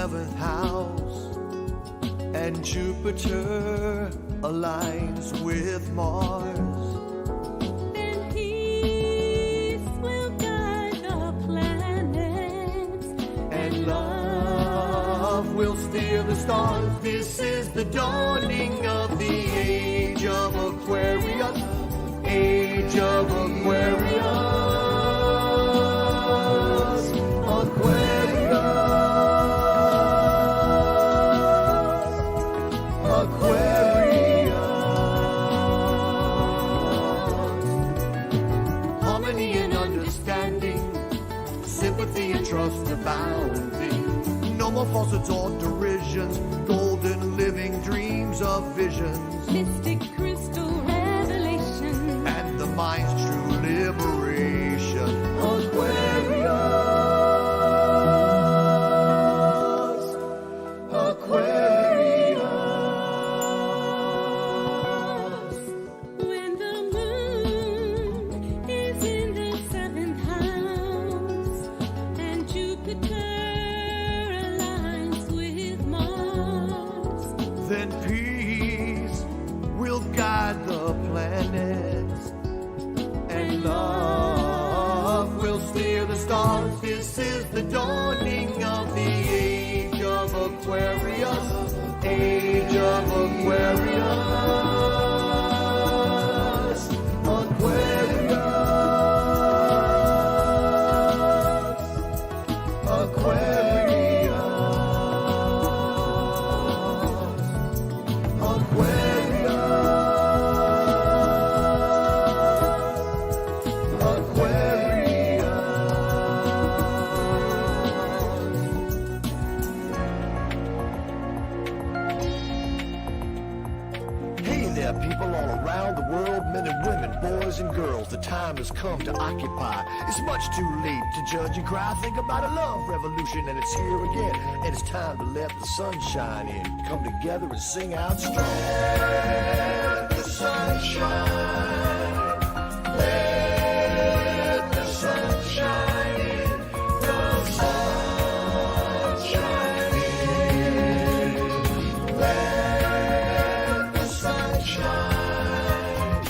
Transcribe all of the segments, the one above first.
7th house, and Jupiter aligns with Mars. Then peace will guide the planets, And love will steer the stars. This is the dawning of the age of Aquarius. Age of Aquarius. Trust abounding. No more falsehoods or derisions. Golden living dreams of visions. mystic crystal revelation, And the mind's true liberation. Aquarius. Aquarius. when the moon is in the 7th house and Jupiter aligns with Mars. Then peace will guide the planets, and love will steer the stars. This is the dawning of the age of Aquarius. Age of Aquarius. Aquarius. Aquarius. Hey there, people all around the world, men and women, boys and girls. The time has come to occupy. It's much too late to judge and cry. Think about a love revolution, and it's here again. And it's time to let the sun shine in. Come together and sing out strong. Let the sun shine. Let the sun shine in. The sun shine in. Let the sun shine.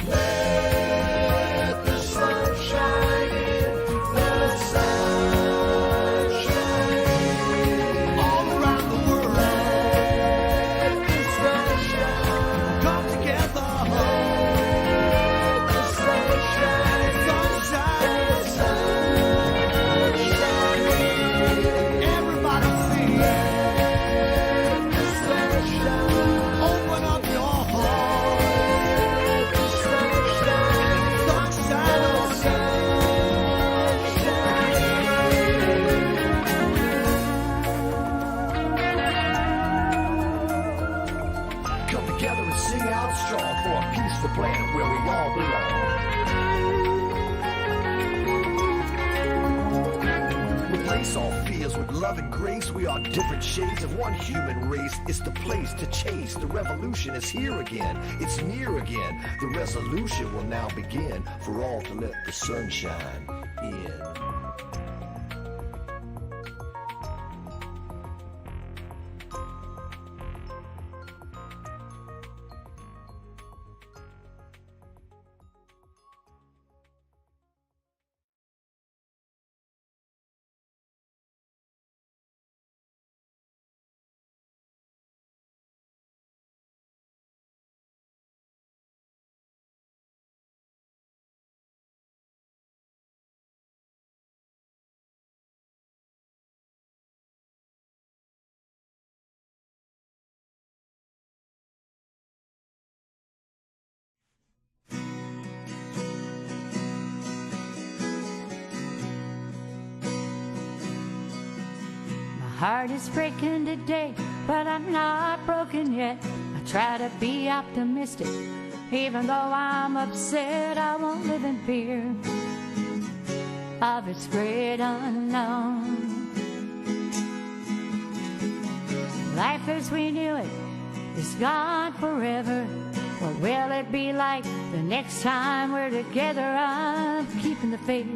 Let the sun shine in. The sun shine in. All around the world. Let the sun shine. Come together. Let the sun shine. Sunshine. Sunshine. Everybody sing. Let the sun shine. Open up your heart. Let the sun shine. Sunshine on Come together and sing out strong for a peaceful planet where we all belong. Replace all fears with love and grace. We are different shades of one human race. It's the place to chase. The revolution is here again. It's near again. The resolution will now begin for all to let the sunshine in. My heart is breaking today, but I'm not broken yet. I try to be optimistic, even though I'm upset. I won't live in fear of its great unknown. Life as we knew it is gone forever. What will it be like the next time we're together? I'm keeping the faith.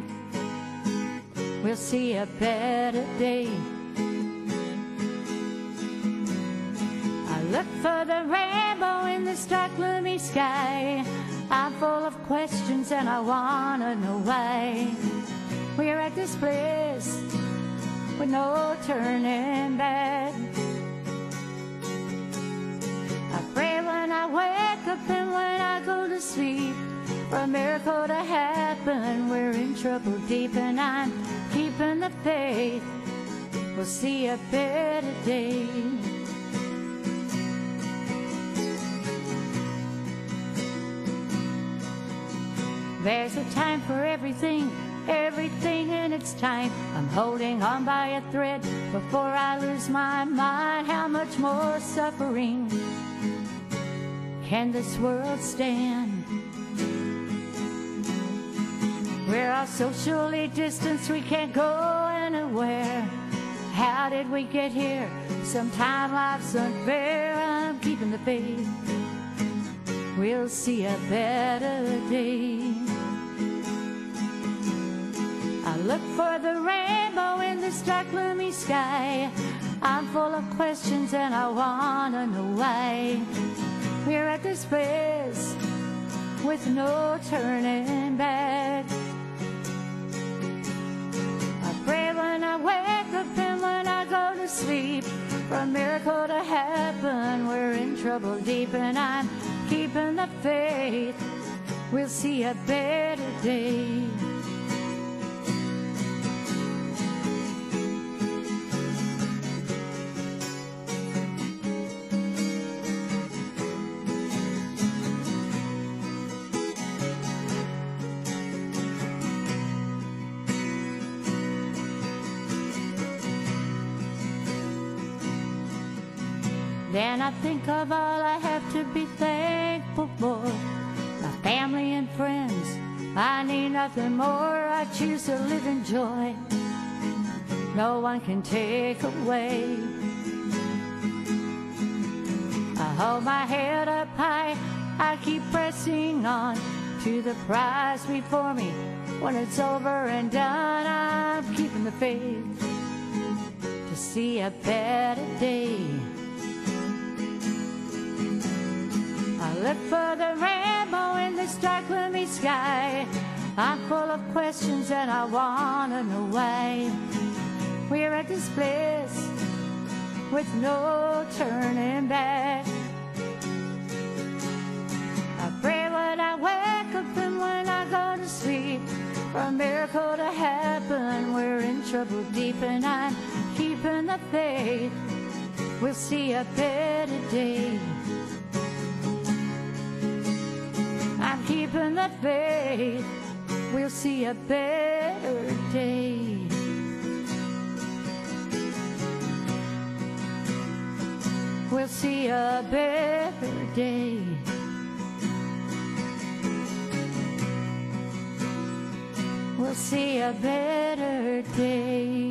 We'll see a better day. look for the rainbow in the stark gloomy sky. I'm full of questions and I wanna know why we're at this place with no turning back. I pray when I wake up and when I go to sleep for a miracle to happen. We're in trouble deep and I'm keeping the faith. We'll see a better day. There's a time for everything, everything in its time. I'm holding on by a thread before I lose my mind. How much more suffering can this world stand? We're all socially distanced, we can't go anywhere. How did we get here? Sometime life's unfair. I'm keeping the faith. We'll see a better day. I look for the rainbow in this dark gloomy sky. I'm full of questions and I wanna know why we're at this place with no turning back. I pray when I wake up and when I go to sleep for a miracle to happen. We're in trouble deep and I'm keeping the faith. We'll see a better day. Then I think of all I have to be thankful for. My family and friends, I need nothing more. I choose to live in joy. No one can take away. I hold my head up high, I keep pressing on to the prize before me. When it's over and done, I'm keeping the faith to see a better day. I look for the rainbow in this dark gloomy sky. I'm full of questions and I wanna know why we're at this place with no turning back. I pray when I wake up and when I go to sleep for a miracle to happen. We're in trouble deep and I'm keeping the faith. We'll see a better day. I'm keeping the faith. We'll see a better day. We'll see a better day. We'll see a better day.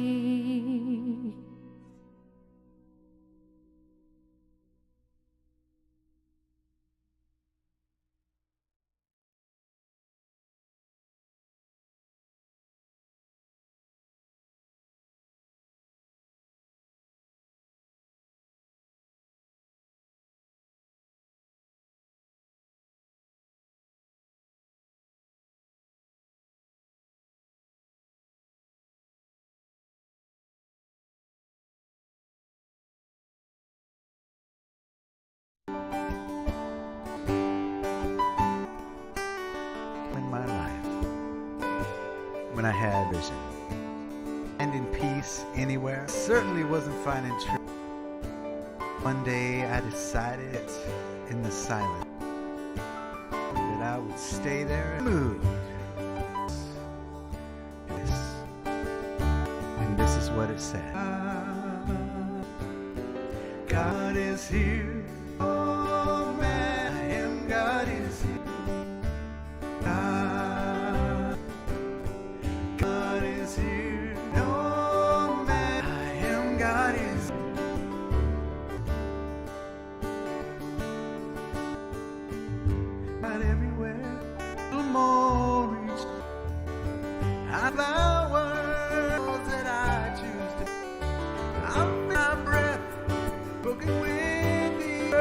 When I had vision and in peace anywhere, certainly wasn't finding truth. One day I decided in the silence that I would stay there and move. And this is what it said. God is here. Oh man, I am. God is here. God is here. No man, I am. God is here. Not everywhere. Little more reach. I flowers that I choose to. I'm my breath, broken with the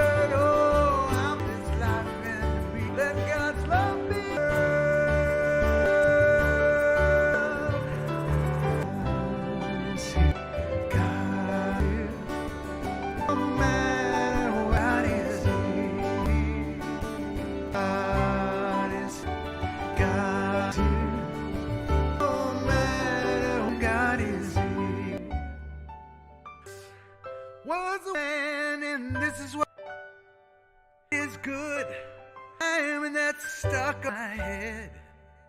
good. I'm in that stuck on my head.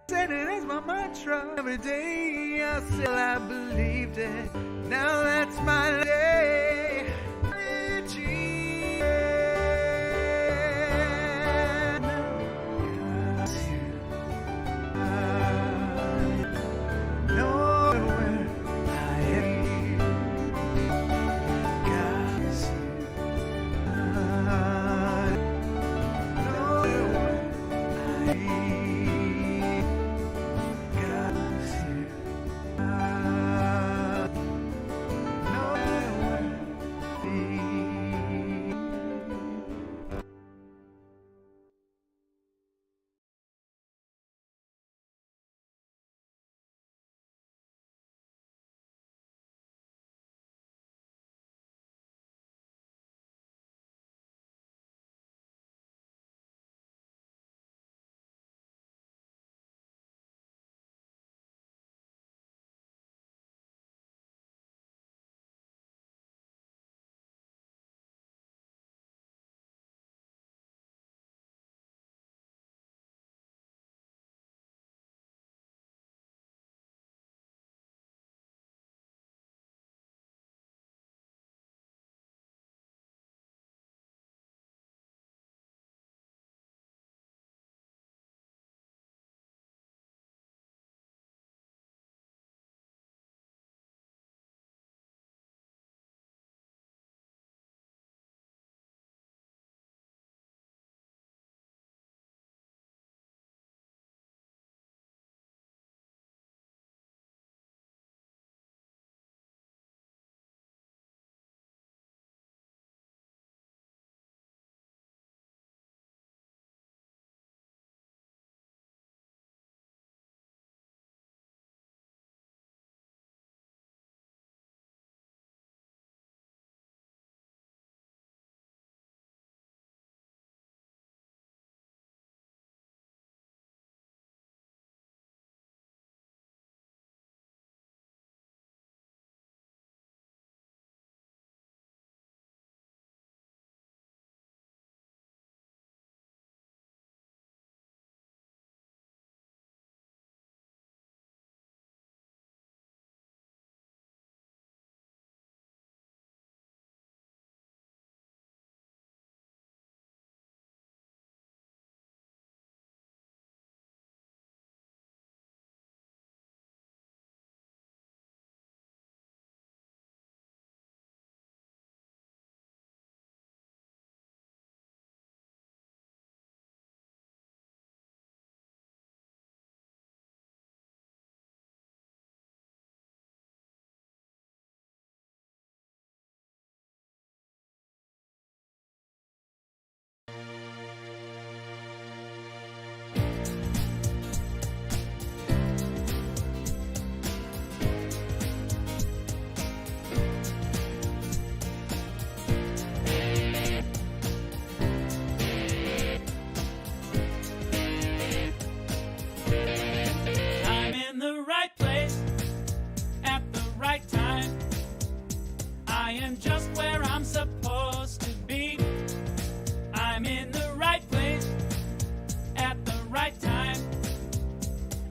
Said it as my mantra every day. I said I believed it. Now that's my day.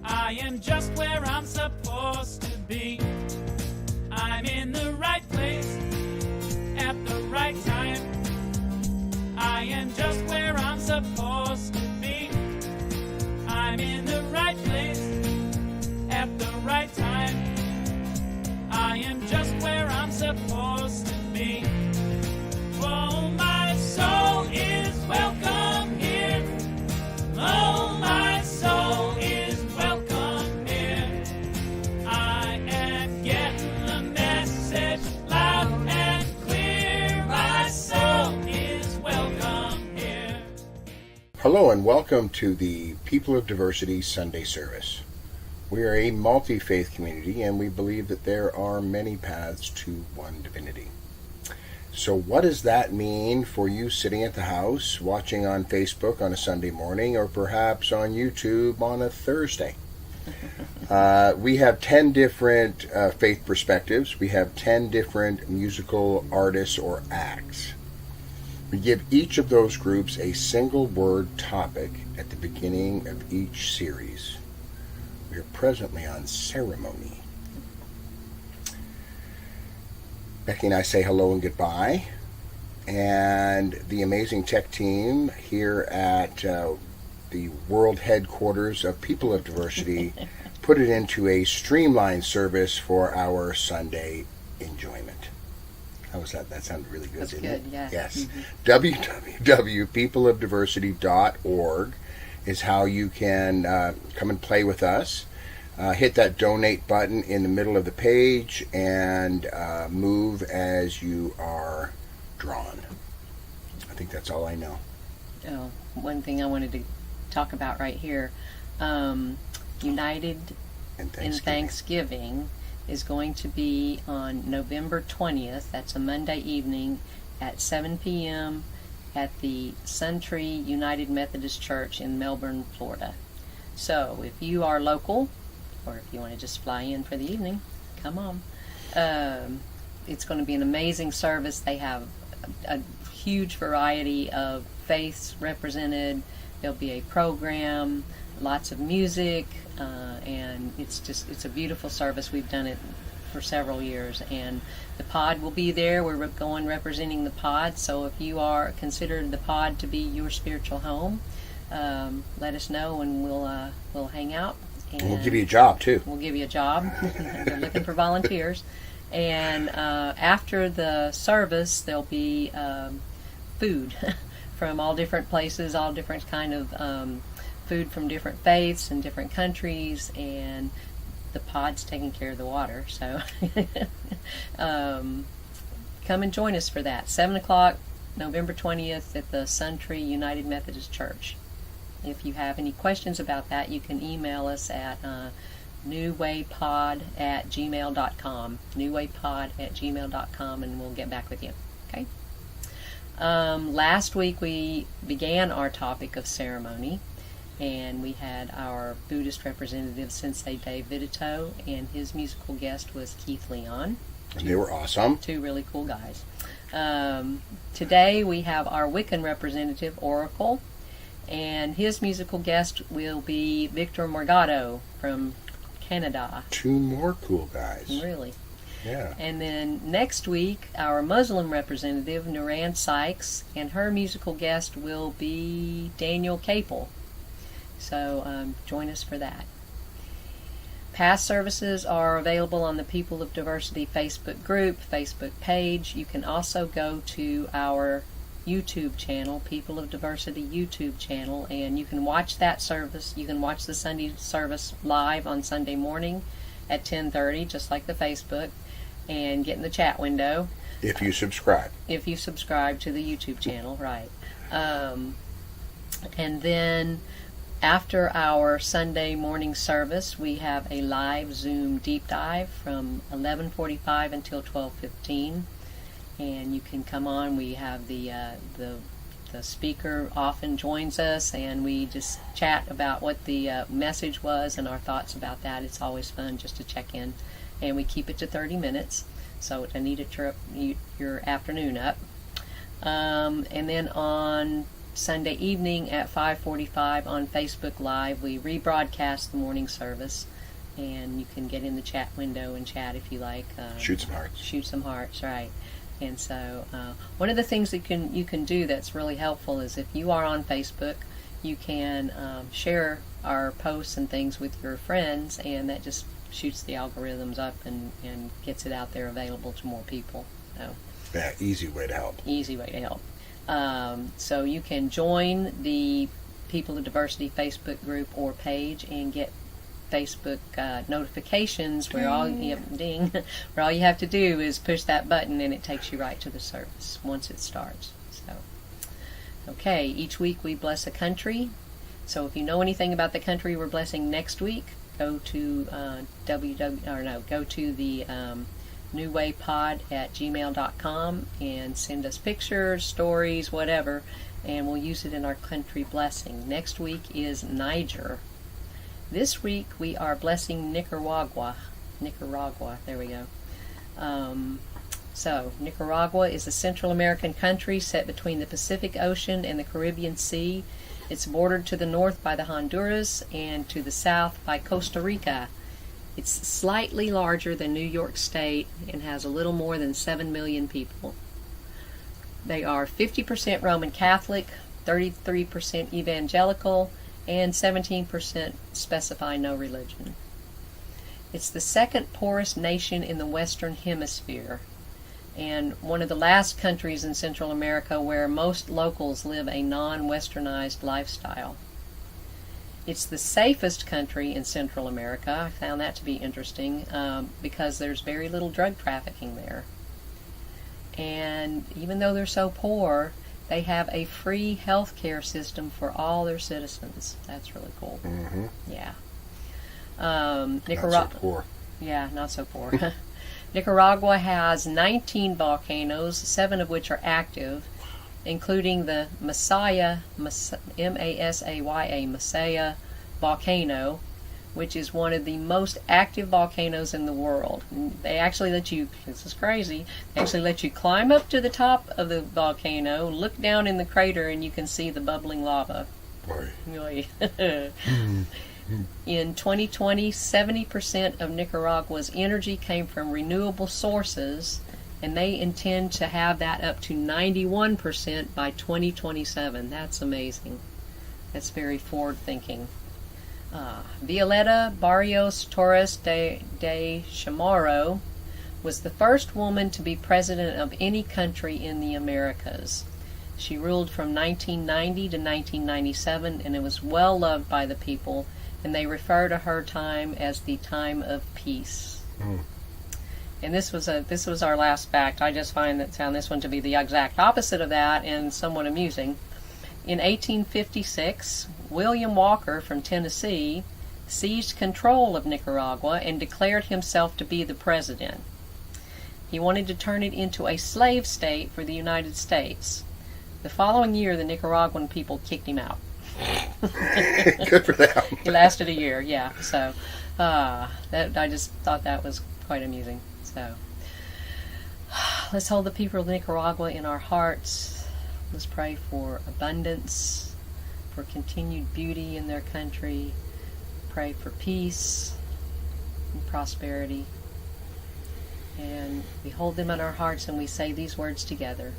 I am just where I'm supposed to be. I'm in the right place at the right time. I am just where I'm supposed to be. I'm in the right place at the right time. I am just where I'm supposed to be. Oh, my soul is welcome here. Oh, my soul is welcome here. I am getting the message loud and clear. My soul is welcome here. Hello and welcome to the People of Diversity Sunday service. We are a multi-faith community and we believe that there are many paths to one divinity. So what does that mean for you sitting at the house, watching on Facebook on a Sunday morning, or perhaps on YouTube on a Thursday? We have 10 different faith perspectives. We have 10 different musical artists or acts. We give each of those groups a single word topic at the beginning of each series. We are presently on ceremony. Becky and I say hello and goodbye. And the amazing tech team here at the world headquarters of People of Diversity put it into a streamlined service for our Sunday enjoyment. How was that? That sounded really good, That's didn't good, it? yeah. Yes. Mm-hmm. www.peopleofdiversity.org is how you can come and play with us. Hit that donate button in the middle of the page and move as you are drawn. I think that's all I know. Oh, one thing I wanted to talk about right here. United And in Thanksgiving is going to be on November 20th. That's a Monday evening at 7 p.m. at the Suntree United Methodist Church in Melbourne, Florida. So if you are local, or if you want to just fly in for the evening, come on. It's going to be an amazing service. They have a huge variety of faiths represented. There'll be a program, lots of music, and it's a beautiful service. We've done it for several years, and the pod will be there. We're going representing the pod, so if you are considered the pod to be your spiritual home, let us know and we'll hang out. And we'll give you a job too. We'll give you a job. They're looking for volunteers. And after the service, there'll be food from all different places, all different kind of food from different faiths and different countries, and the pod's taking care of the water. So come and join us for that. 7 o'clock, November 20th at the Suntree United Methodist Church. If you have any questions about that, you can email us at newwaypod@gmail.com. newwaypod@gmail.com, and we'll get back with you. Okay? Last week we began our topic of ceremony, and we had our Buddhist representative, Sensei Dave Vidito, and his musical guest was Keith Leon. And they were awesome. Two really cool guys. Today we have our Wiccan representative, Oracle, and his musical guest will be Victor Morgado from Canada. Two more cool guys. Really. Yeah. And then next week, our Muslim representative, Nuran Sykes, and her musical guest will be Daniel Capel. So join us for that. Past services are available on the People of Diversity Facebook group, Facebook page. You can also go to our YouTube channel, People of Diversity YouTube channel, and you can watch that service. You can watch the Sunday service live on Sunday morning at 10:30, just like the Facebook, and get in the chat window. If you subscribe. If you subscribe to the YouTube channel, right. And then after our Sunday morning service, we have a live Zoom deep dive from 11:45 until 12:15. And you can come on. We have the speaker often joins us, and we just chat about what the message was and our thoughts about that. It's always fun just to check in, and we keep it to 30 minutes, so to need your afternoon up. And then on Sunday evening at 5:45 on Facebook Live, we rebroadcast the morning service, and you can get in the chat window and chat if you like. Shoot some hearts. Shoot some hearts, right. And so one of the things that you can do that's really helpful is if you are on Facebook, you can share our posts and things with your friends, and that just shoots the algorithms up and gets it out there available to more people. So, yeah, easy way to help. Easy way to help. So you can join the People of Diversity Facebook group or page and get Facebook notifications where all ding, where all you have to do is push that button and it takes you right to the service once it starts. So, okay, each week we bless a country. So if you know anything about the country we're blessing next week, go to go to the newwaypod@gmail.com and send us pictures, stories, whatever, and we'll use it in our country blessing. Next week is Niger. This week we are blessing Nicaragua. There we go. So, Nicaragua is a Central American country set between the Pacific Ocean and the Caribbean Sea. It's bordered to the north by the Honduras and to the south by Costa Rica. It's slightly larger than New York State and has a little more than 7 million people. They are 50% Roman Catholic, 33% evangelical, and 17% specify no religion. It's the second poorest nation in the Western Hemisphere, and one of the last countries in Central America where most locals live a non-westernized lifestyle. It's the safest country in Central America. I found that to be interesting because there's very little drug trafficking there. And even though they're so poor, they have a free health care system for all their citizens. That's really cool. Mm-hmm. Yeah. Not so poor. Yeah, not so poor. Nicaragua has 19 volcanoes, 7 of which are active, including the Masaya, M-A-S-A-Y-A, Masaya volcano, which is one of the most active volcanoes in the world. They actually let you, this is crazy, they actually let you climb up to the top of the volcano, look down in the crater, and you can see the bubbling lava. Boy. In 2020, 70% of Nicaragua's energy came from renewable sources, and they intend to have that up to 91% by 2027. That's amazing. That's very forward-thinking. Violeta Barrios Torres de Chamorro was the first woman to be president of any country in the Americas. She ruled from 1990 to 1997, and it was well loved by the people, and they refer to her time as the time of peace. And this was our last fact. I just found this one to be the exact opposite of that and somewhat amusing. In 1856, William Walker from Tennessee seized control of Nicaragua and declared himself to be the president. He wanted to turn it into a slave state for the United States. The following year, the Nicaraguan people kicked him out. Good for them. He lasted a year, yeah. So, I just thought that was quite amusing. So, let's hold the people of Nicaragua in our hearts. Let's pray for abundance, for continued beauty in their country. Pray for peace and prosperity. And we hold them in our hearts and we say these words together.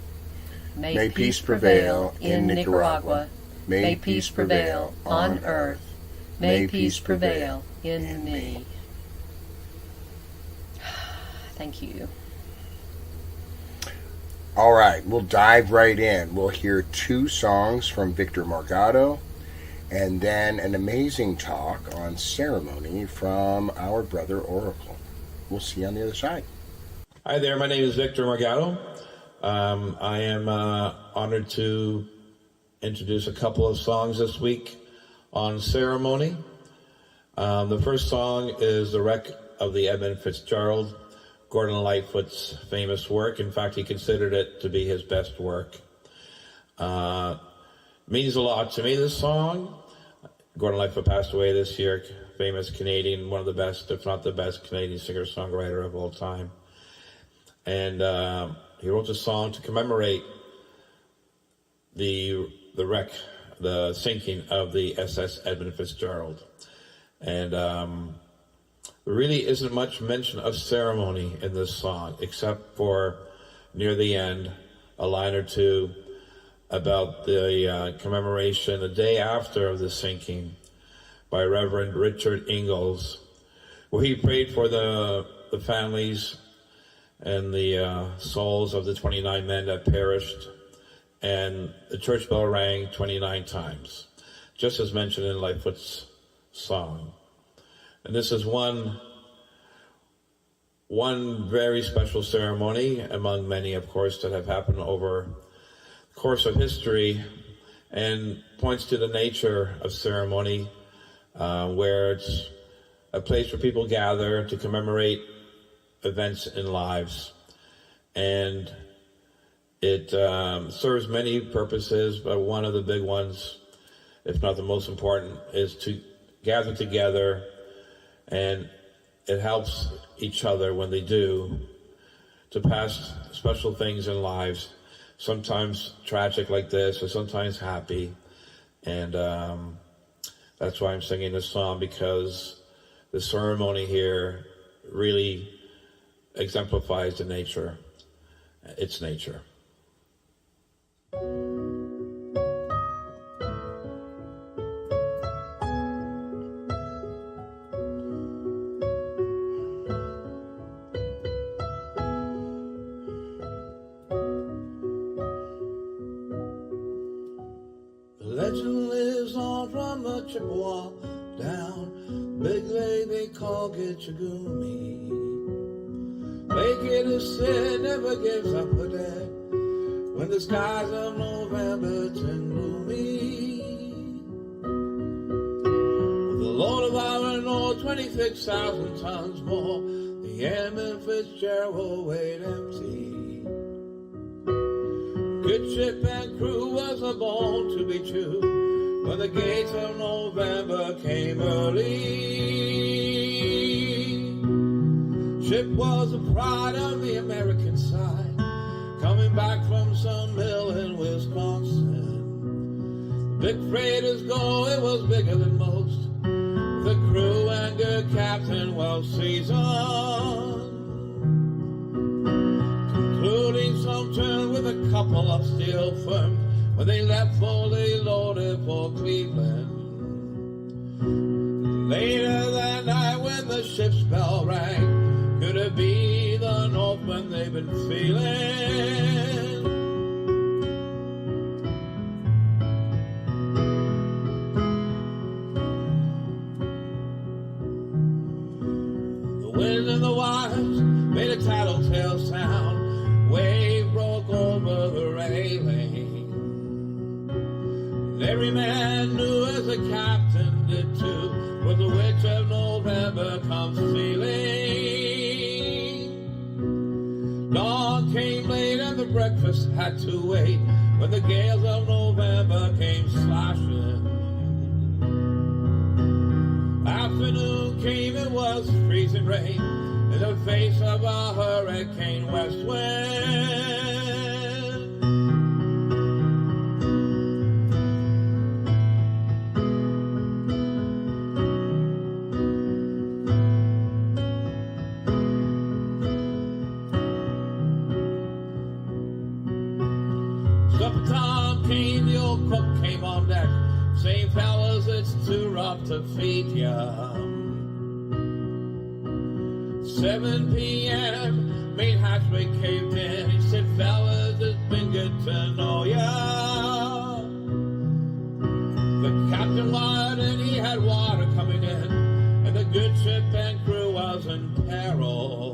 May peace prevail in Nicaragua. May peace prevail on earth. May peace prevail in me. Thank you. All right, we'll dive right in. We'll hear 2 songs from Victor Morgado, and then an amazing talk on ceremony from our brother Oracle. We'll see you on the other side. Hi there, my name is Victor Morgado. I am honored to introduce a couple of songs this week on ceremony. The first song is The Wreck of the Edmund Fitzgerald, Gordon Lightfoot's famous work. In fact, he considered it to be his best work. Means a lot to me, this song. Gordon Lightfoot passed away this year, famous Canadian, one of the best, if not the best, Canadian singer-songwriter of all time. And he wrote a song to commemorate the wreck, the sinking of the SS Edmund Fitzgerald. And there really isn't much mention of ceremony in this song, except for near the end, a line or two about the commemoration the day after the sinking by Reverend Richard Ingalls, where he prayed for the families and the souls of the 29 men that perished, and the church bell rang 29 times, just as mentioned in Lightfoot's song. And this is one very special ceremony among many, of course, that have happened over the course of history, and points to the nature of ceremony, where it's a place where people gather to commemorate events in lives. And it serves many purposes, but one of the big ones, if not the most important, is to gather together, and it helps each other when they do to past special things in lives, sometimes tragic like this, or sometimes happy. And that's why I'm singing this song, because the ceremony here really exemplifies the nature. It's nature. Legend lives on from the Chippewa down, big lake they call Gitchagumi. Lake it is said never gives up a day when the skies of November turn gloomy. The load of iron ore, 26,000 tons more, the Edmund Fitzgerald weighed empty. Good ship and crew was a bone to be chewed when the gates of November came early. Ship was the pride of the American side, coming back from some mill in Wisconsin. The big freighters go, it was bigger than most. The crew and good captain well seasoned, including some turn with a couple of steel firms. When they left, fully loaded for Cleveland. Later that night, when the ship's bell rang, could it be the Northmen they've been feeling? The wind and the wires made a tattletale sound. Wave broke over the railing. Every man knew, as the captain did too, when the witch of November comes sailing. Dawn came late and the breakfast had to wait when the gales of November came slashing. Afternoon came, it was freezing rain in the face of a hurricane west wind. Supper time came, the old cook came on deck, saying, fellas, it's too rough to feed ya. 7 p.m., main hatchway caved in. He said, fellas, it's been good to know ya. The captain wired and he had water coming in, and the good ship and crew was in peril.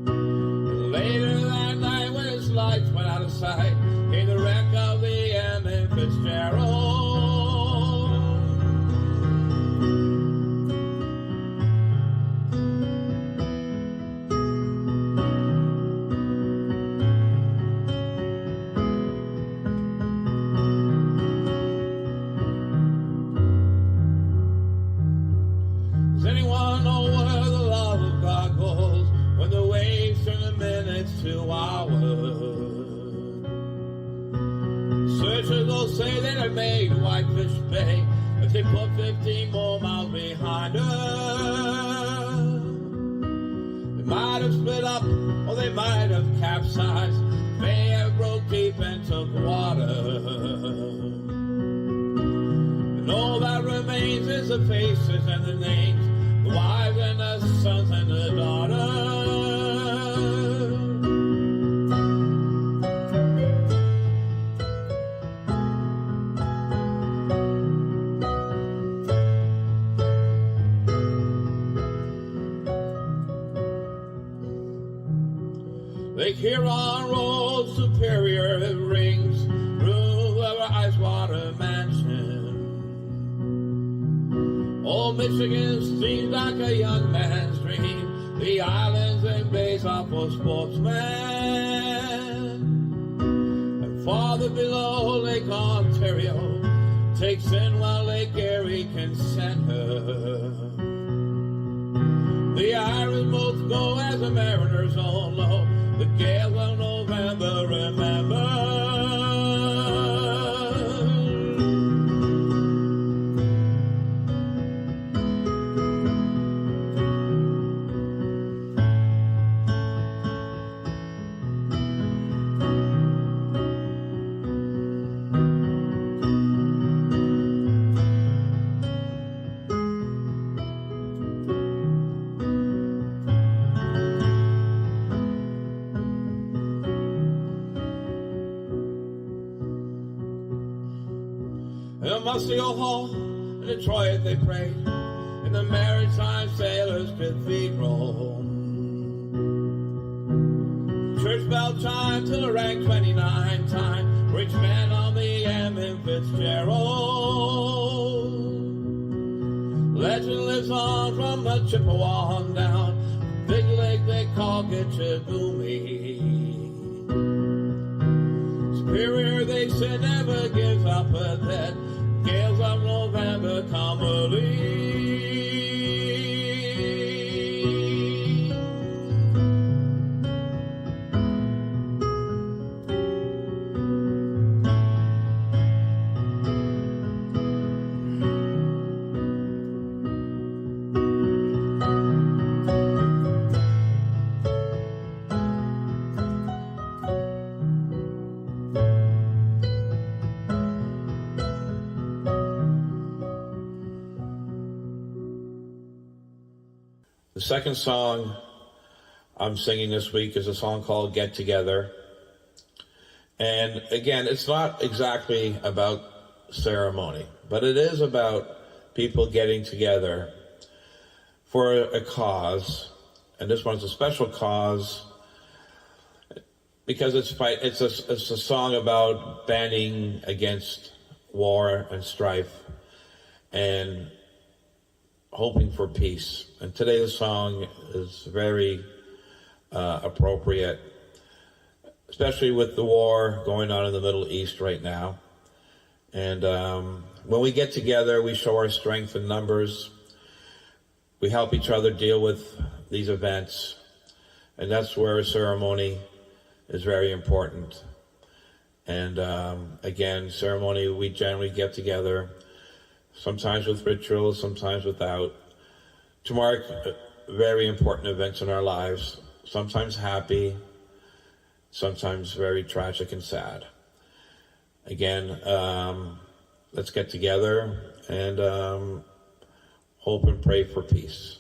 And later that night, when his lights went out of sight, came the wreck of the Edmund Fitzgerald. Does anyone know where the love of God goes when the waves turn the minutes to hours? Searchers will say that I made Whitefish Bay if they put 15 more miles behind her. They might have split up or they might have capsized. May have broke deep and took water. And all that remains is the faces and the names, the wives and the sons and the daughters. Lake Huron rolls Superior, it rings roof of our Icewater mansion. Old Michigan seems like a young man's dream. The islands and bays are for sportsmen. And farther below, Lake Ontario takes in while Lake Erie can send her. The Irish both go as the mariners all know. the gales of November, remember. In a musty old hall in Detroit they prayed, in the Maritime Sailors' Cathedral. Church bell chimed till it rang 29 times, rich man on the M in Fitzgerald. Legend lives on from the Chippewa on down, big lake they call Gitchagumi. Superior, they say, never gives up a dead. Gales of November come early. The second song I'm singing this week is a song called Get Together. And again, it's not exactly about ceremony, but it is about people getting together for a cause. And this one's a special cause because it's a song about banding against war and strife and hoping for peace. And today's song is very appropriate, especially with the war going on in the Middle East right now. And when we get together, we show our strength in numbers. We help each other deal with these events. And that's where a ceremony is very important. And again, ceremony, we generally get together, sometimes with rituals, sometimes without, to mark very important events in our lives, sometimes happy, sometimes very tragic and sad. Again, let's get together and hope and pray for peace.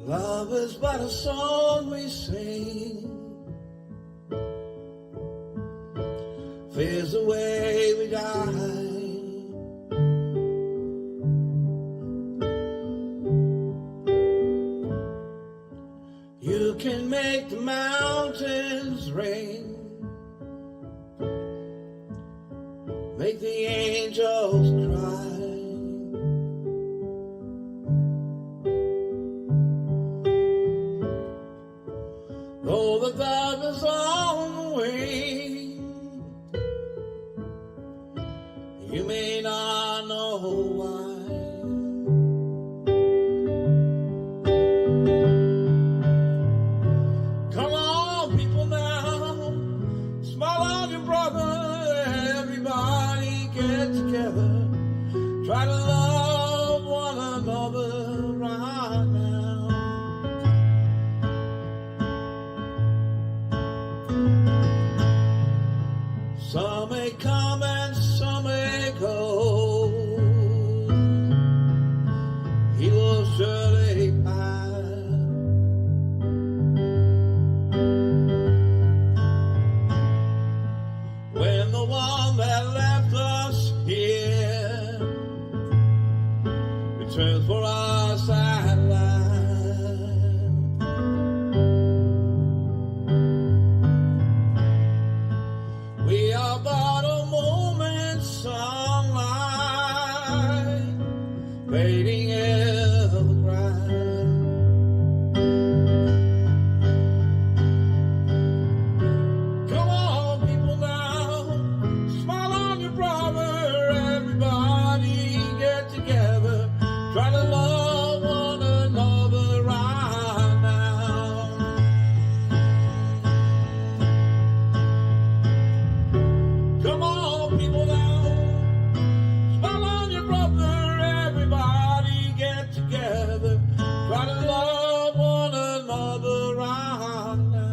Love is but a song we sing, fades away we die. You can make the mountains rain, make the angels cry. Though the dove is on the wing, you may not know why. Come on, people now, smile on your brother, everybody get together, try to love one another right now. Some may come and some may go, he will surely pass. When the one that left us here returns for us at last, we are but a moment's nothing ever cries. Come on, people now, smile on your brother, everybody get together, try to love one another right now. Come on, people now, smile on your brother, everybody get together, try to love one another right now.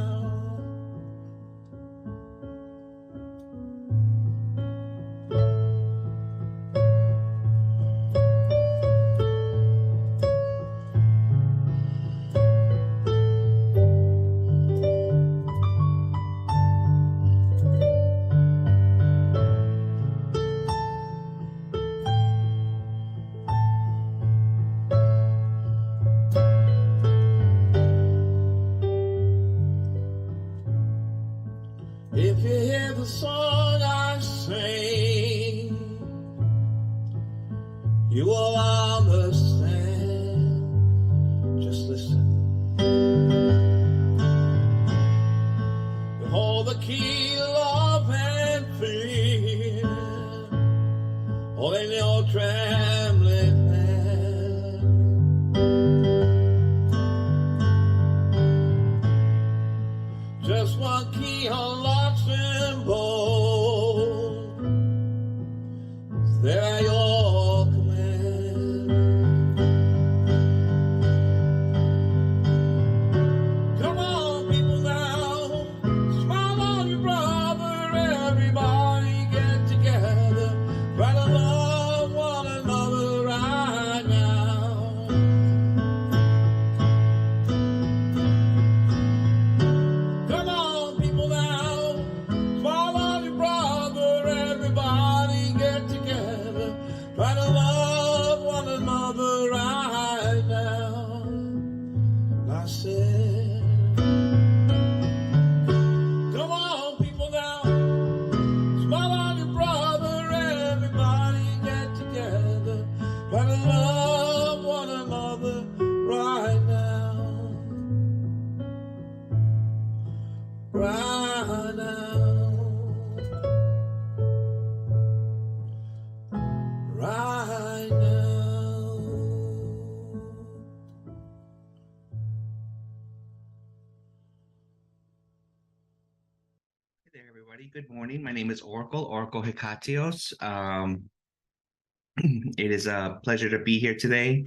If you hear the song I sing, you will understand. Just listen. You hold the key, love and fear, holding your trembling hand. Just one key unlocks them both. They're at your command. Come on, people now, smile on your brother, everybody get together, try to love one another right now. Come on, people now, smile on your brother, everybody get together, try to love one another right now. I said, come on, people now, smile on your brother, everybody get together, try to love one another right now. Right now. Right now. Hey there, everybody. Good morning. My name is Oracle Hikatios. It is a pleasure to be here today.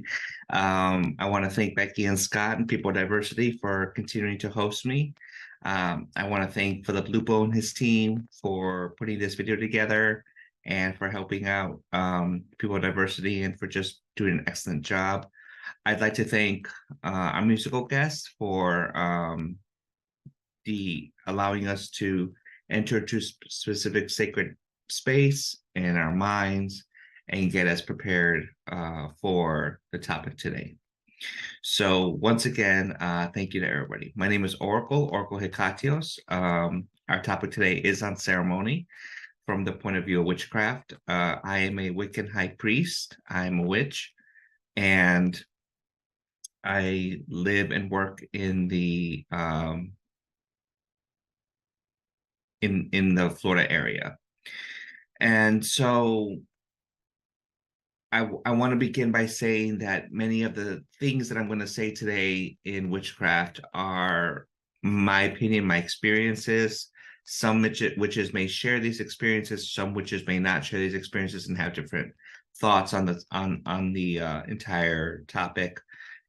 I want to thank Becky and Scott and People Diversity for continuing to host me. I want to thank Philip Lupo and his team for putting this video together and for helping out People Diversity and for just doing an excellent job. I'd like to thank our musical guests for allowing us to enter to specific sacred space in our minds and get us prepared for the topic today. So once again, thank you to everybody. My name is Oracle Hikatios. Our topic today is on ceremony from the point of view of witchcraft. I am a Wiccan high priest. I'm a witch, and I live and work in the in the Florida area. And so I want to begin by saying that many of the things that I'm going to say today in witchcraft are my opinion, my experiences. Some witches may share these experiences, some witches may not share these experiences and have different thoughts on the entire topic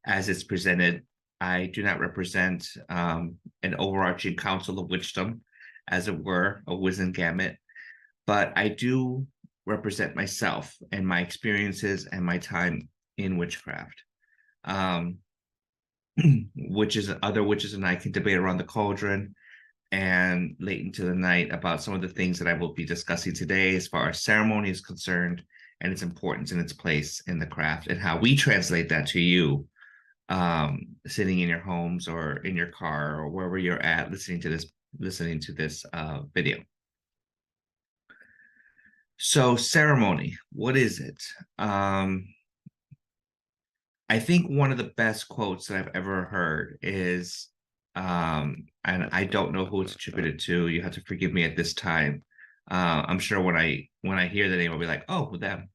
as it's presented. I do not represent an overarching council of witchdom, as it were, a Wizengamot, but I do represent myself and my experiences and my time in witchcraft. Other witches and I can debate around the cauldron and late into the night about some of the things that I will be discussing today as far as ceremony is concerned and its importance and its place in the craft and how we translate that to you sitting in your homes or in your car or wherever you're at listening to this video. So ceremony, what is it? I think one of the best quotes that I've ever heard is, and I don't know who it's attributed to. You have to forgive me at this time. I'm sure when I hear the name, I'll be like, oh, them.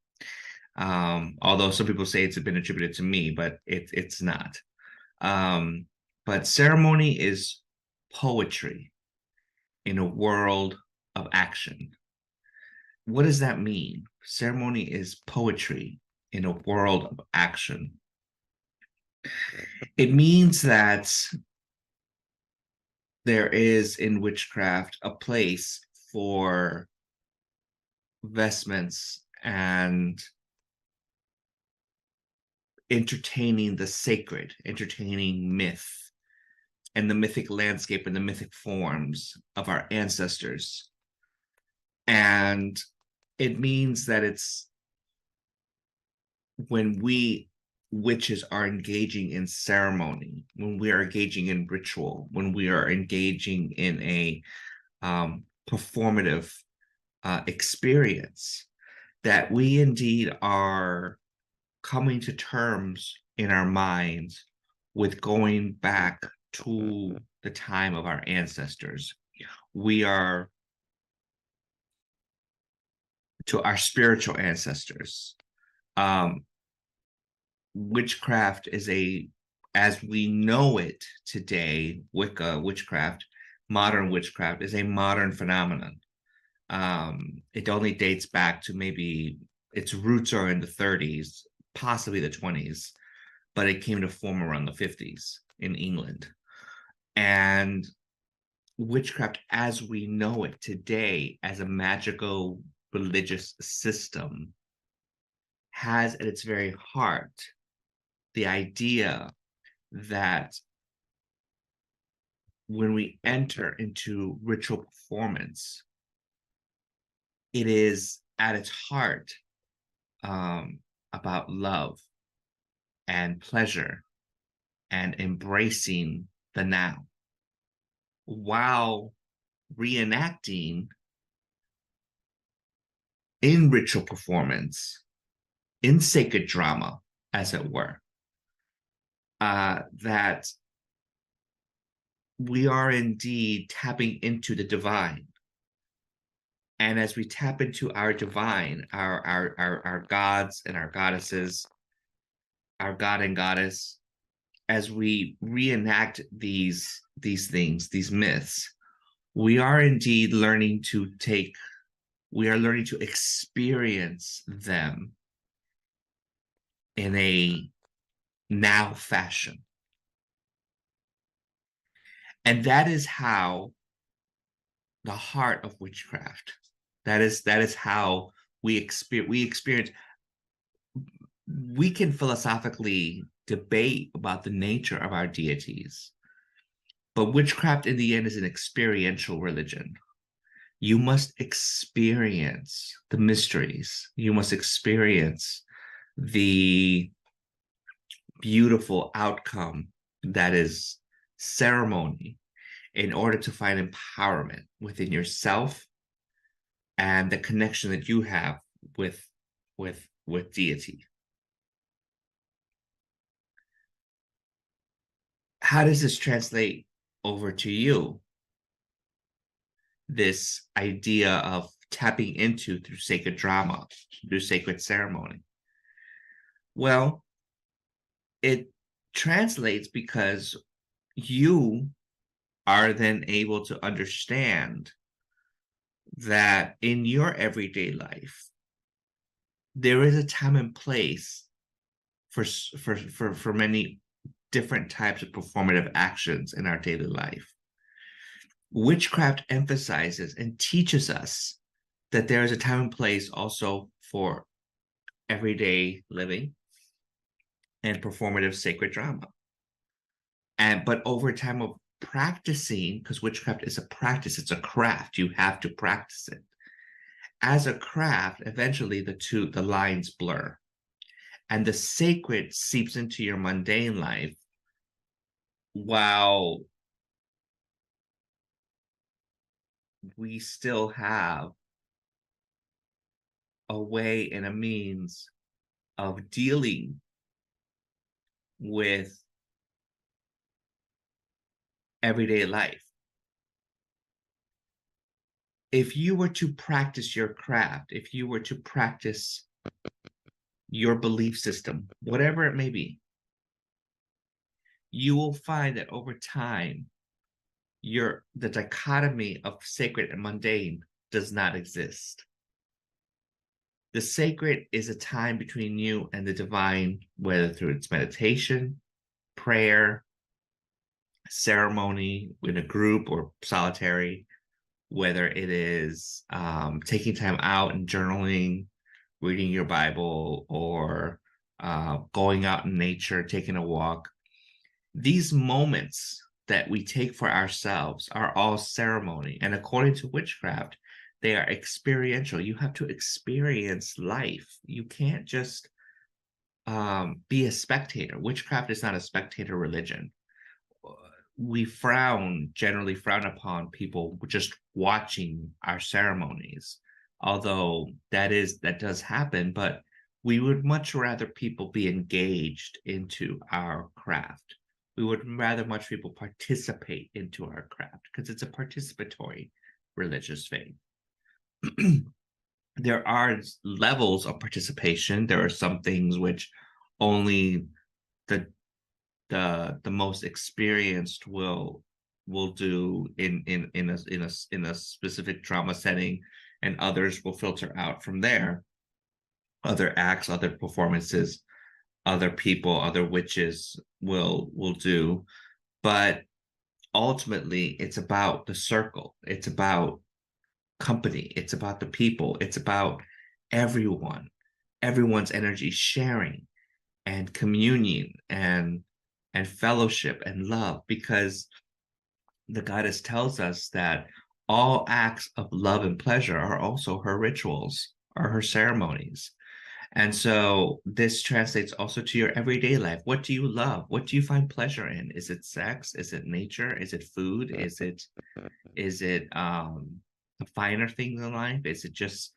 Although some people say it's been attributed to me, but it's not. But ceremony is poetry in a world of action. What does that mean? Ceremony is poetry in a world of action. It means that there is in witchcraft a place for vestments and entertaining the sacred, entertaining myth and the mythic landscape and the mythic forms of our ancestors. And it means that it's when we witches are engaging in ceremony, when we are engaging in ritual, when we are engaging in a performative experience, that we indeed are coming to terms in our minds with going back to the time of our ancestors. We are to our spiritual ancestors. Witchcraft is as we know it today, Wicca, witchcraft, modern witchcraft is a modern phenomenon. It only dates back to maybe its roots are in the 30s, possibly the 20s, but it came to form around the 50s in England. And witchcraft as we know it today as a magical religious system has at its very heart the idea that when we enter into ritual performance, it is at its heart about love and pleasure and embracing the now, while reenacting in ritual performance, in sacred drama, as it were, that we are indeed tapping into the divine. And as we tap into our divine, our gods and our goddesses, our god and goddess, as we reenact these things, these myths, we are indeed learning to experience them in a now fashion. And that is how the heart of witchcraft, that is how we experience. We can philosophically debate about the nature of our deities, but witchcraft in the end is an experiential religion. You must experience the mysteries. You must experience the beautiful outcome that is ceremony in order to find empowerment within yourself and the connection that you have with deity. How does this translate over to you? This idea of tapping into through sacred drama, through sacred ceremony. Well, it translates because you are then able to understand that in your everyday life, there is a time and place for many different types of performative actions in our daily life. Witchcraft emphasizes and teaches us that there is a time and place also for everyday living and performative sacred drama. But over time of practicing, because witchcraft is a practice, it's a craft, you have to practice it. As a craft, eventually the lines blur, and the sacred seeps into your mundane life, while we still have a way and a means of dealing with everyday life. If you were to practice your craft, if you were to practice your belief system, whatever it may be, you will find that over time, the dichotomy of sacred and mundane does not exist. The sacred is a time between you and the divine, whether through its meditation, prayer, ceremony in a group or solitary, whether it is taking time out and journaling, reading your Bible, or going out in nature, taking a walk. These moments that we take for ourselves are all ceremony. And according to witchcraft, they are experiential. You have to experience life. You can't just be a spectator. Witchcraft is not a spectator religion. We generally frown upon people just watching our ceremonies, although that does happen, but we would much rather people be engaged into our craft. We would rather much people participate into our craft because it's a participatory religious faith. There are levels of participation. There are some things which only the most experienced will do in a specific drama setting, and others will filter out from there. Other acts, other performances, other people, other witches will do, but ultimately it's about the circle. It's about company. It's about the people. It's about everyone's energy sharing and communion and fellowship and love, because the goddess tells us that all acts of love and pleasure are also her rituals, are her ceremonies. And so this translates also to your everyday life. What do you love? What do you find pleasure in? Is it sex? Is it nature? Is it food? Is it the finer things in life? Is it just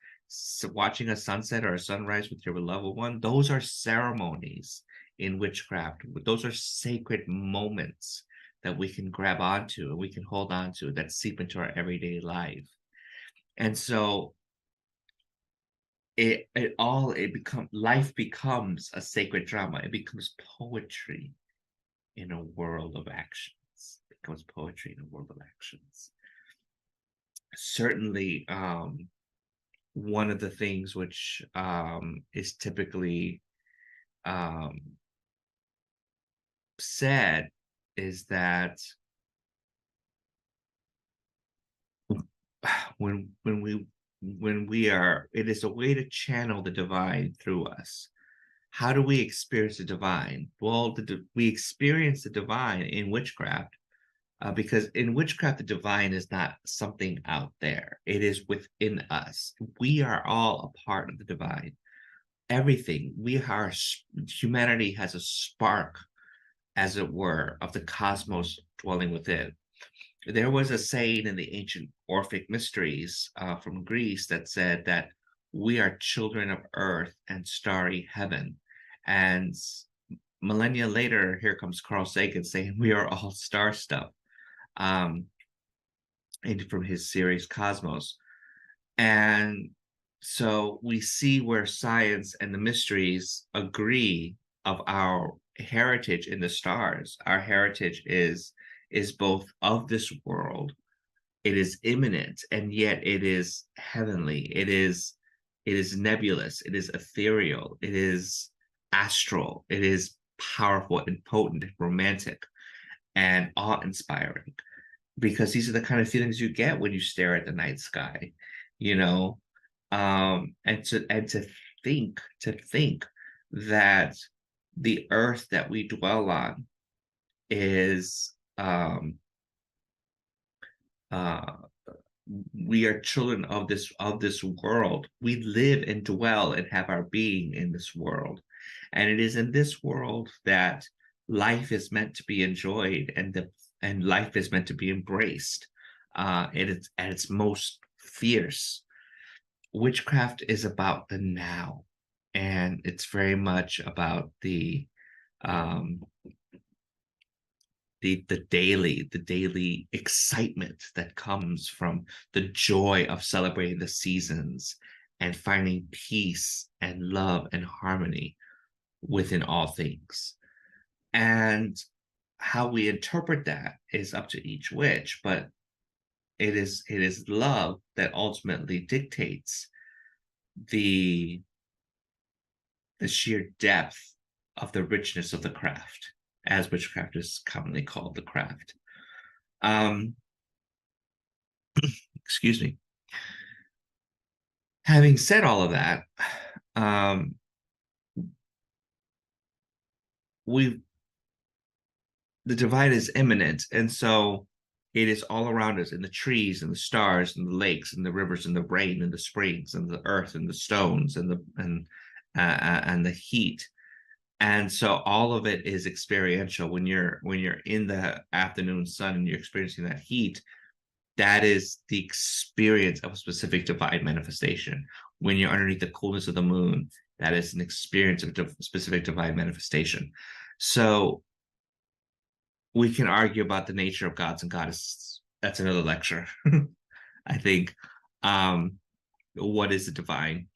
watching a sunset or a sunrise with your beloved one? Those are ceremonies in witchcraft. Those are sacred moments that we can grab onto and we can hold on to, that seep into our everyday life. And so life becomes a sacred drama. It becomes poetry in a world of actions. It becomes poetry in a world of actions. Certainly, one of the things which is typically said is that when we are, it is a way to channel the divine through us. How do we experience the divine? Well, we experience the divine in witchcraft because in witchcraft, the divine is not something out there. It is within us. We are all a part of the divine. Everything. Humanity has a spark, as it were, of the cosmos dwelling within. There was a saying in the ancient Orphic mysteries from Greece that said that we are children of earth and starry heaven. And millennia later, here comes Carl Sagan saying we are all star stuff, and from his series Cosmos. And so we see where science and the mysteries agree of our heritage in the stars. Our heritage is both of this world, it is imminent, and yet it is heavenly. It is nebulous, it is ethereal, it is astral, it is powerful and potent and romantic and awe-inspiring, because these are the kind of feelings you get when you stare at the night sky, and to think that the earth that we dwell on is we are children of this world. We live and dwell and have our being in this world, and it is in this world that life is meant to be enjoyed, and life is meant to be embraced at its most fierce. Witchcraft is about the now, and it's very much about the um, the daily excitement that comes from the joy of celebrating the seasons and finding peace and love and harmony within all things. And how we interpret that is up to each witch, but it is love that ultimately dictates the sheer depth of the richness of the craft, as witchcraft is commonly called, the craft. Excuse me. Having said all of that, we the divine is imminent, and so it is all around us, in the trees and the stars and the lakes and the rivers and the rain and the springs and the earth and the stones and the heat. And so all of it is experiential. When you're in the afternoon sun and you're experiencing that heat, that is the experience of a specific divine manifestation. When you're underneath the coolness of the moon, that is an experience of specific divine manifestation. So we can argue about the nature of gods and goddesses. That's another lecture. I think. What is the divine?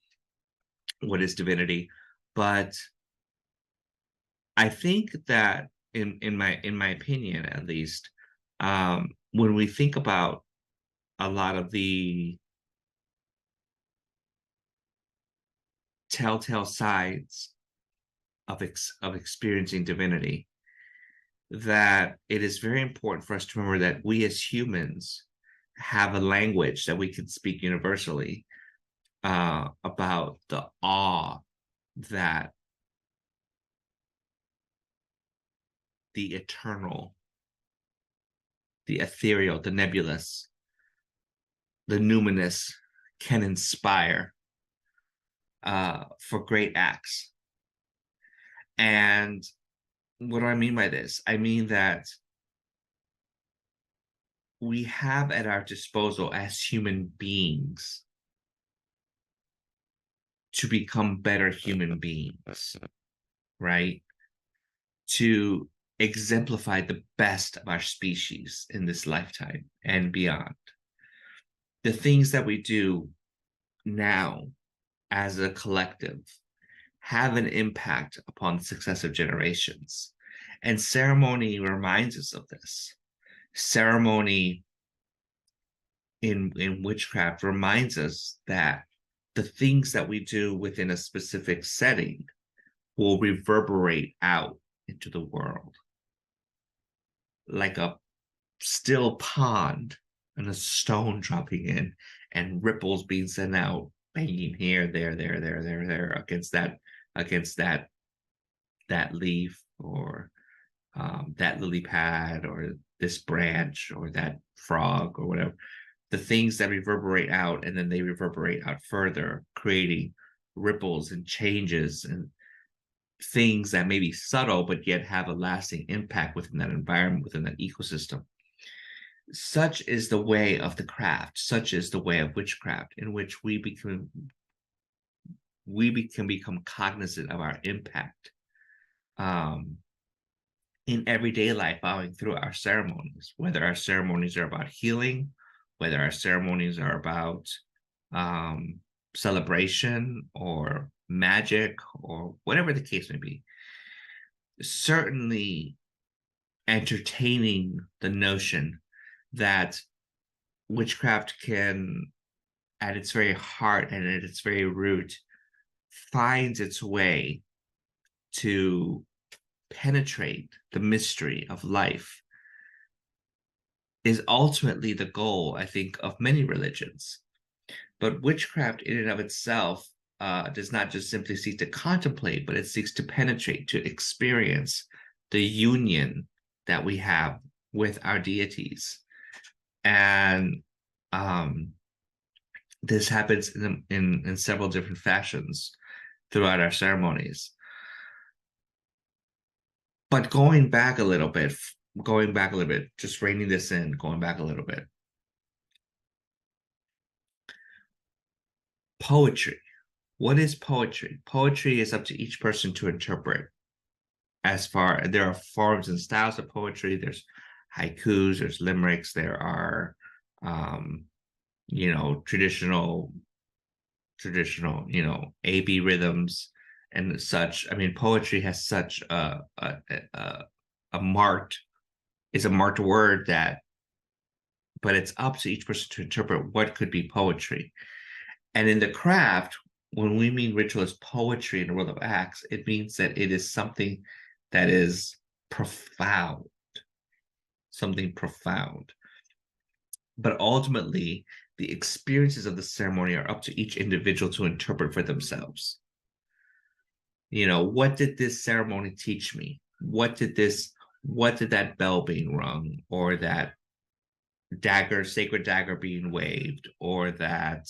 What is divinity? But I think that in my opinion, at least, when we think about a lot of the telltale signs of experiencing divinity, that it is very important for us to remember that we as humans have a language that we can speak universally about the awe that the eternal, the ethereal, the nebulous, the numinous can inspire for great acts. And what do I mean by this? I mean that we have at our disposal as human beings to become better human beings, right? To exemplify the best of our species in this lifetime and beyond. The things that we do now as a collective have an impact upon successive generations. And ceremony reminds us of this. Ceremony in witchcraft reminds us that the things that we do within a specific setting will reverberate out into the world like a still pond and a stone dropping in and ripples being sent out, banging here, there against that leaf, or that lily pad, or this branch, or that frog, or whatever. The things that reverberate out, and then they reverberate out further, creating ripples and changes and things that may be subtle but yet have a lasting impact within that environment, within that ecosystem. Such is the way of the craft, such is the way of witchcraft, in which we can become cognizant of our impact in everyday life, following through our ceremonies, whether our ceremonies are about healing, whether our ceremonies are about celebration or magic, or whatever the case may be. Certainly entertaining the notion that witchcraft can, at its very heart and at its very root, finds its way to penetrate the mystery of life, is ultimately the goal, I think, of many religions. But witchcraft in and of itself does not just simply seek to contemplate, but it seeks to penetrate, to experience the union that we have with our deities. And this happens in several different fashions throughout our ceremonies. But going back a little bit, just reining this in, going back a little bit. Poetry. What is poetry? Poetry is up to each person to interpret. as far, there are forms and styles of poetry. There's haikus, there's limericks, there are traditional, AB rhythms and such. I mean, poetry has such a marked, is a marked word that, but it's up to each person to interpret what could be poetry. And in the craft, when we mean ritual as poetry in the world of acts, it means that it is something that is profound, something profound. But ultimately, the experiences of the ceremony are up to each individual to interpret for themselves. What did this ceremony teach me? What did that bell being rung, or that sacred dagger being waved, or that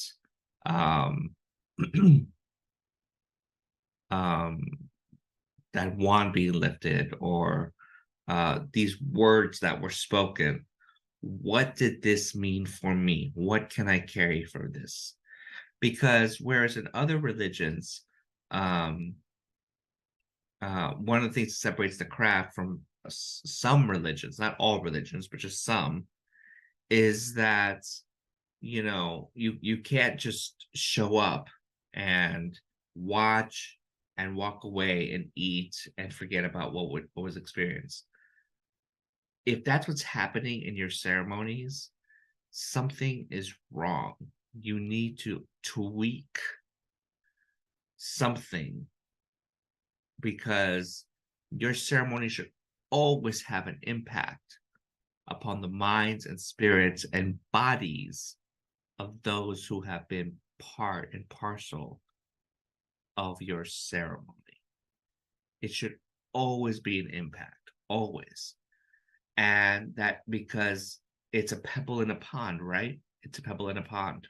that wand being lifted, or these words that were spoken, what did this mean for me? What can I carry from this? Because whereas in other religions, one of the things that separates the craft from some religions, not all religions, but just some, is that you can't just show up and watch and walk away and eat and forget about what was experienced. If that's what's happening in your ceremonies, something is wrong. You need to tweak something, because your ceremony should always have an impact upon the minds and spirits and bodies of those who have been part and parcel of your ceremony. It should always be an impact, always. And that, because it's a pebble in a pond, right? It's a pebble in a pond.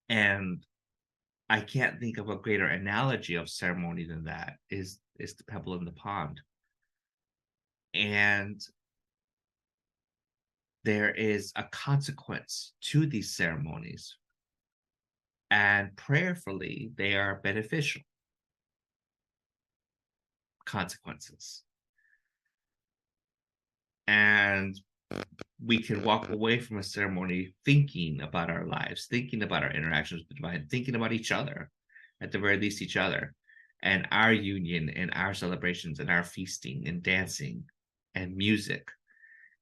And I can't think of a greater analogy of ceremony than that, is the pebble in the pond. And there is a consequence to these ceremonies, and prayerfully they are beneficial consequences. And we can walk away from a ceremony thinking about our lives, thinking about our interactions with the divine, thinking about each other, at the very least each other, and our union and our celebrations and our feasting and dancing and music,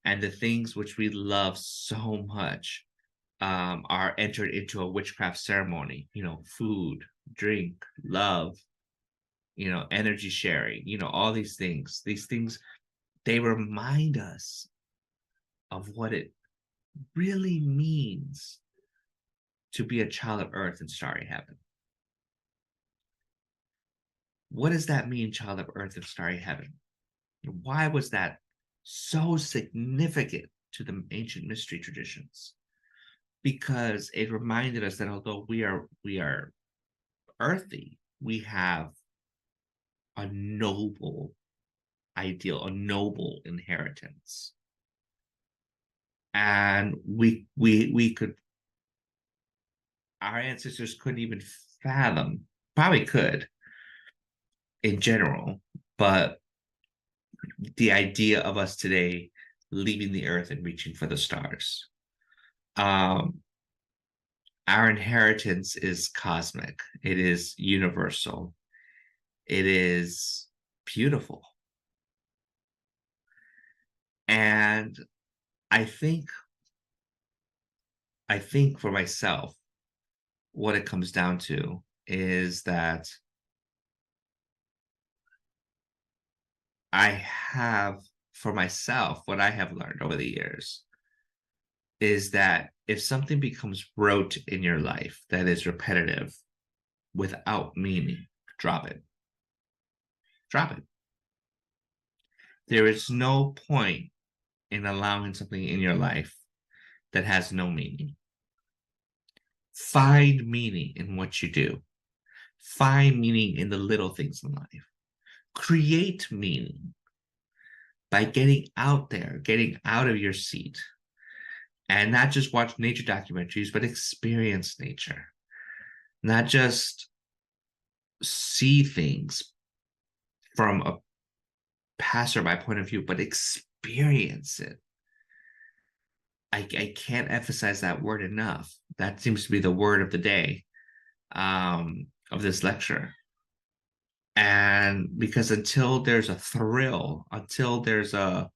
and the things which we love so much are entered into a witchcraft ceremony. Food, drink, love, energy sharing, all these things. These things, they remind us of what it really means to be a child of earth and starry heaven. What does that mean, child of earth and starry heaven? Why was that so significant to the ancient mystery traditions? Because it reminded us that although we are earthy, we have a noble ideal, a noble inheritance. And we could, our ancestors couldn't even fathom, probably could in general, but the idea of us today leaving the earth and reaching for the stars. Our inheritance is cosmic. It is universal. It is beautiful. And I think for myself, what it comes down to is that I have, for myself, what I have learned over the years is that if something becomes rote in your life that is repetitive without meaning, drop it. Drop it. There is no point in allowing something in your life that has no meaning. Find meaning in what you do. Find meaning in the little things in life. Create meaning by getting out there, getting out of your seat, and not just watch nature documentaries, but experience nature. Not just see things from passerby point of view, but experience it. I can't emphasize that word enough. That seems to be the word of the day, of this lecture. And because until there's a thrill, until there's the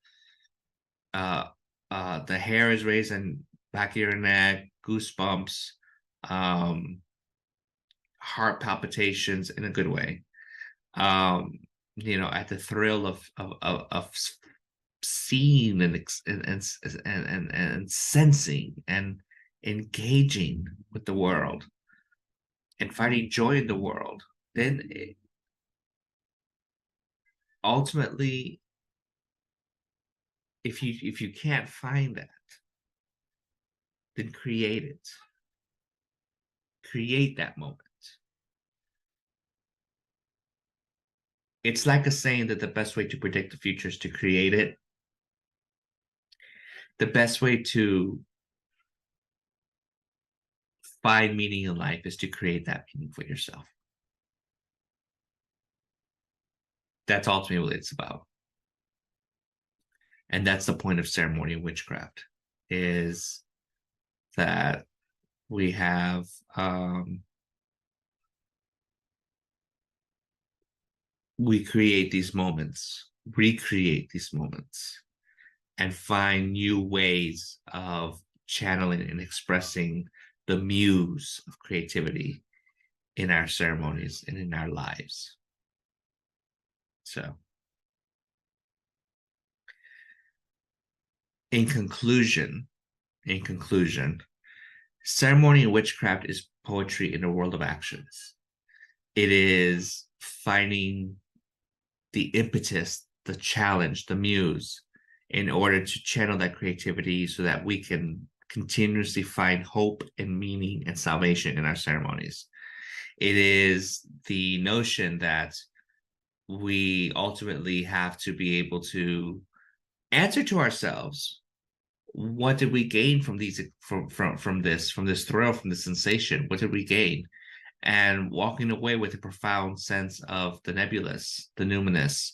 hair is raised and back of your neck, goosebumps, heart palpitations in a good way, at the thrill of seeing and sensing and engaging with the world and finding joy in the world, then ultimately, if you can't find that, then create it. Create that moment. It's like a saying that the best way to predict the future is to create it. The best way to find meaning in life is to create that meaning for yourself. That's ultimately what it's about. And that's the point of ceremony and witchcraft, is that we have we create these moments, recreate these moments, and find new ways of channeling and expressing the muse of creativity in our ceremonies and in our lives. So, in conclusion, ceremony and witchcraft is poetry in a world of actions. It is finding the impetus, the challenge, the muse, in order to channel that creativity so that we can continuously find hope and meaning and salvation in our ceremonies. It is the notion that we ultimately have to be able to answer to ourselves, what did we gain from these from this thrill, from this sensation? What did we gain? And walking away with a profound sense of the nebulous, the numinous,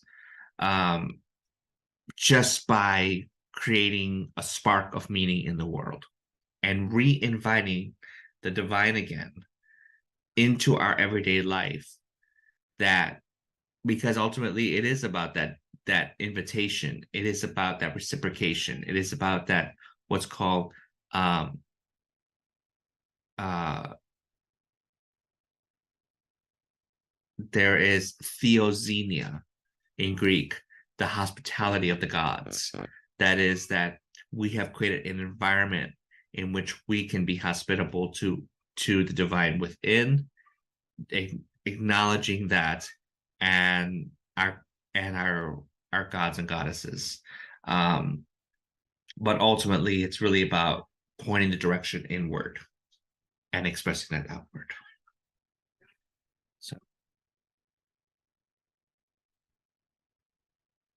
just by creating a spark of meaning in the world and re-inviting the divine again into our everyday life. That, because ultimately it is about that invitation, it is about that reciprocation, it is about that what's called there is theoxenia in Greek, the hospitality of the gods. That is that we have created an environment in which we can be hospitable to the divine within, acknowledging that, and our gods and goddesses. But ultimately, it's really about pointing the direction inward and expressing that outward. So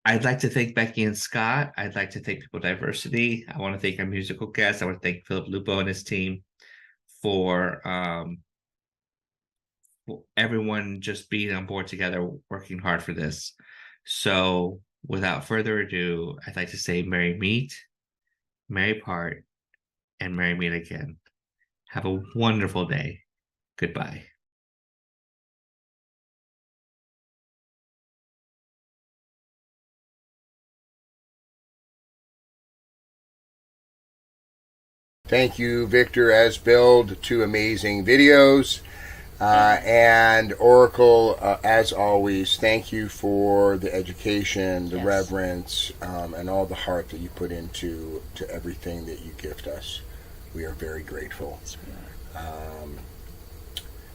I'd like to thank Becky and Scott. I'd like to thank People Diversity. I want to thank our musical guests. I want to thank Philip Lupo and his team for everyone just being on board together, working hard for this. So without further ado, I'd like to say merry meet, merry part, and merry meet again. Have a wonderful day. Goodbye. Thank you, Victor Asbild. 2 amazing videos. And Oracle, as always, thank you for the education, the reverence, and all the heart that you put into everything that you gift us. We are very grateful.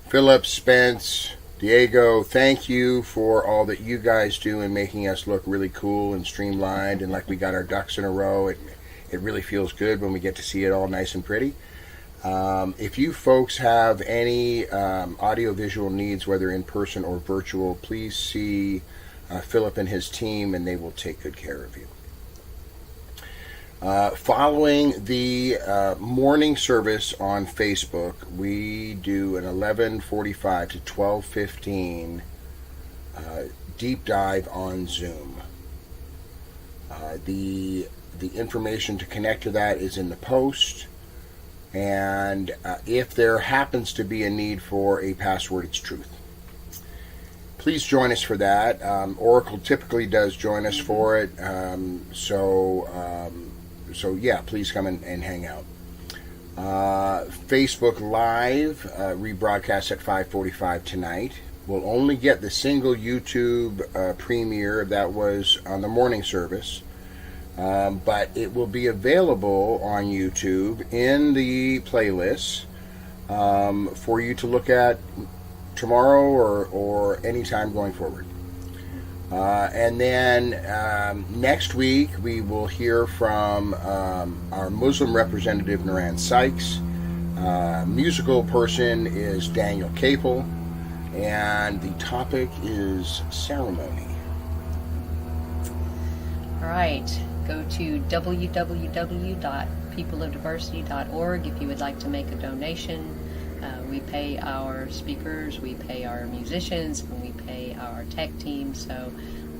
Philip, Spence, Diego, thank you for all that you guys do in making us look really cool and streamlined and like we got our ducks in a row. It really feels good when we get to see it all nice and pretty. If you folks have any audio-visual needs, whether in person or virtual, please see Philip and his team, and they will take good care of you. Following the morning service on Facebook, we do an 11:45 to 12:15 deep dive on Zoom. The information to connect to that is in the post. And if there happens to be a need for a password, it's truth. Please join us for that. Oracle typically does join us for it. So yeah, please come and hang out. Facebook Live rebroadcast at 5:45 tonight. We'll only get the single YouTube premiere that was on the morning service. But it will be available on YouTube in the playlist for you to look at tomorrow or anytime going forward. And then next week we will hear from our Muslim representative Naran Sykes. Musical person is Daniel Capel, and the topic is ceremony. All right. Go to www.peopleofdiversity.org if you would like to make a donation. We pay our speakers, we pay our musicians, and we pay our tech team. So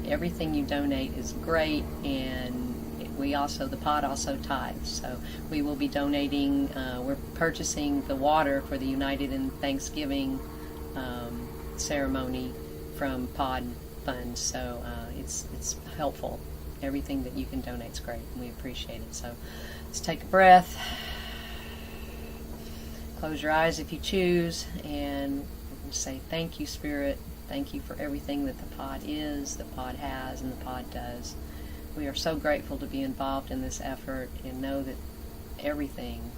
everything you donate is great, and the pod also tithes. So we will be donating. We're purchasing the water for the United in Thanksgiving ceremony from pod funds. So it's helpful. Everything that you can donate is great, and we appreciate it. So let's take a breath, close your eyes if you choose, and say thank you, Spirit. Thank you for everything that the pod is, the pod has, and the pod does. We are so grateful to be involved in this effort, and know that everything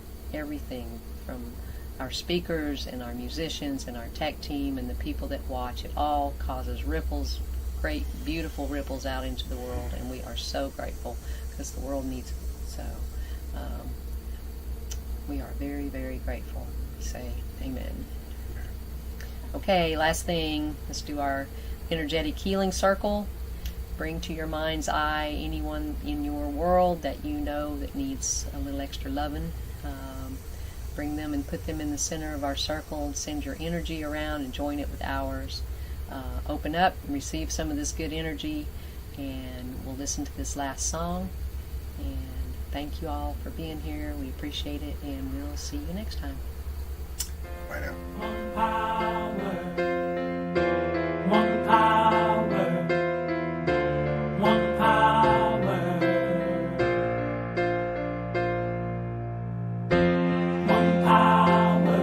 from our speakers and our musicians and our tech team and the people that watch, it all causes ripples, great, beautiful ripples out into the world, and we are so grateful because the world needs it. So we are very, very grateful. We say amen. Okay, last thing, let's do our energetic healing circle. Bring to your mind's eye anyone in your world that you know that needs a little extra loving. Bring them and put them in the center of our circle, and send your energy around and join it with ours. Open up and receive some of this good energy, and we'll listen to this last song. And thank you all for being here. We appreciate it, and we'll see you next time. Bye now. One power, one power, one power, one power,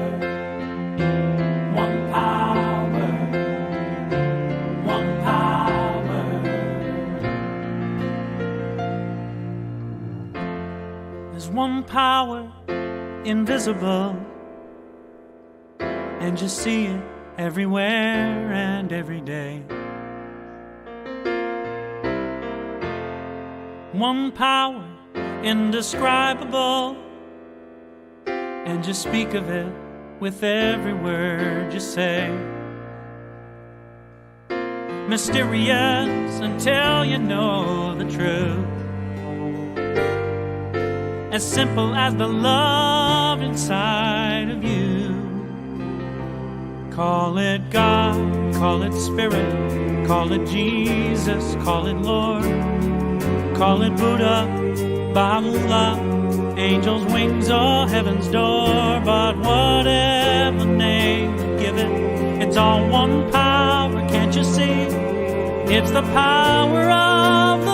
one power, one power. There's one power invisible, and you see it everywhere and every day. One power indescribable, and you speak of it with every word you say. Mysterious until you know the truth, as simple as the love inside of you. Call it God, call it Spirit, call it Jesus, call it Lord, call it Buddha, Baha'u'llah, angels' wings or heaven's door. But whatever name you give it, it's all one power, can't you see? It's the power of the